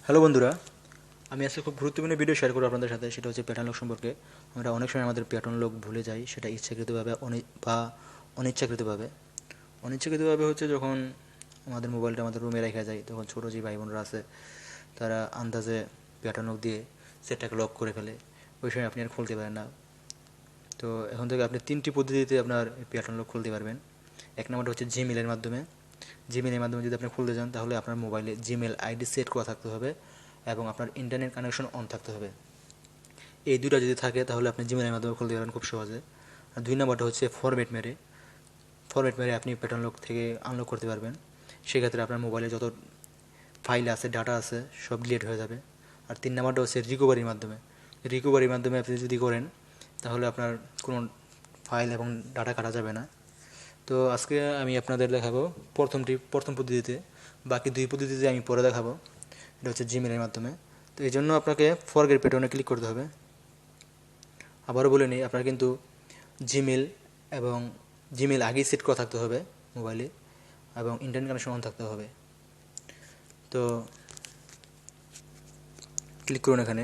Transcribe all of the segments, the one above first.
Hello বন্ধুরা, আমি আজকে খুব গুরুত্বপূর্ণ ভিডিও শেয়ার করব আপনাদের সাথে। সেটা হচ্ছে প্যাটার্ন লক সম্পর্কে। আমরা অনেক সময় আমাদের প্যাটার্ন লক ভুলে যাই, সেটা ইচ্ছাকৃতভাবে বা অনিচ্ছাকৃতভাবে। অনিচ্ছাকৃতভাবে হচ্ছে যখন আমাদের মোবাইলটা আমাদের রুমে রেখে যায়, তখন ছোটো যে ভাই বোনরা আছে তারা আন্দাজে প্যাটার্ন লক দিয়ে সেটটাকে লক করে ফেলে। ওই সময় আপনি আর খুলতে পারেন না। তো এখন থেকে আপনি 3টি পদ্ধতিতে আপনার প্যাটার্ন লক খুলতে পারবেন। এক নম্বরটা হচ্ছে জিমেলের মাধ্যমে। জিমেলের মাধ্যমে যদি আপনি খুলতে চান, তাহলে আপনার মোবাইলে জিমেল আইডি সেট করা থাকতে হবে এবং আপনার ইন্টারনেট কানেকশন অন থাকতে হবে। এই দুটো যদি থাকে তাহলে আপনি জিমেলের মাধ্যমে খুলতে পারবেন খুব সহজে। আর 2 নম্বরটা হচ্ছে ফরম্যাট মেরে আপনি প্যাটার্ন লক থেকে আনলক করতে পারবেন। সেক্ষেত্রে আপনার মোবাইলে যত ফাইল আছে, ডাটা আছে, সব ডিলিট হয়ে যাবে। আর 3 নম্বরটা হচ্ছে রিকভারির মাধ্যমে আপনি যদি করেন, তাহলে আপনার কোনো ফাইল এবং ডাটা কাটা যাবে না। তো আজকে আমি আপনাদের দেখাবো প্রথম পদ্ধতিতে, বাকি 2 পদ্ধতিতে আমি পরে দেখাবো। এটা হচ্ছে জিমেলের মাধ্যমে। তো এই জন্য আপনাকে ফরগেট প্যাটার্নে ক্লিক করতে হবে। আবারও বলে নিই, আপনার কিন্তু জিমেল এবং জিমেল আগেই সেট করা থাকতে হবে মোবাইলে, এবং ইন্টারনেট কানেকশন অন থাকতে হবে। তো ক্লিক করুন এখানে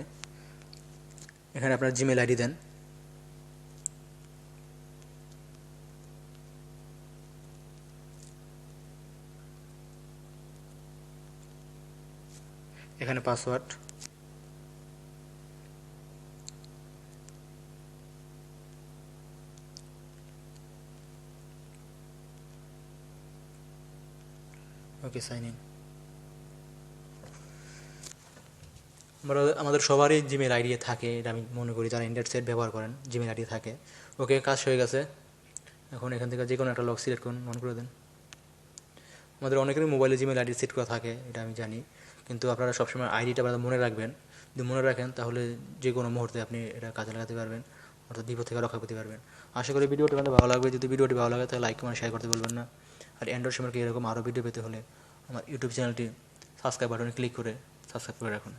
আপনার জিমেল আইডি দেন। এখানে পাসওয়ার্ড, ওকে, সাইন ইন। আমাদের সবারই জিমেল আইডি থাকে, এটা আমি মনে করি, যারা ইন্টারনেট সেট ব্যবহার করেন জিমেল আইডি থাকে। ওকে, কাজ হয়ে গেছে। এখন এখান থেকে যে কোনো একটা লক সিলেক্ট করুন, মনে করে দেন। আমাদের অনেকেরই মোবাইলে জিমেল আইডি সেট করা থাকে, এটা আমি জানি, কিন্তু আপনারা সবসময় আইডিটা মনে রাখবেন। যদি মনে রাখেন, তাহলে যে কোনো মুহূর্তে আপনি এটা কাজে লাগাতে পারবেন, অর্থাৎ বিপদ থেকে রক্ষা করতে পারবেন। আশা করি ভিডিওটি আমাদের ভালো লাগবে। যদি ভিডিওটি ভালো লাগে, তাহলে লাইক কমেন্ট শেয়ার করতে বলবেন না। আর অ্যান্ড্রয়েড সম্পর্কে এরকম আরও ভিডিও পেতে হলে আমার ইউটিউব চ্যানেলটি সাবস্ক্রাইব বাটনে ক্লিক করে সাবস্ক্রাইব করে রাখুন।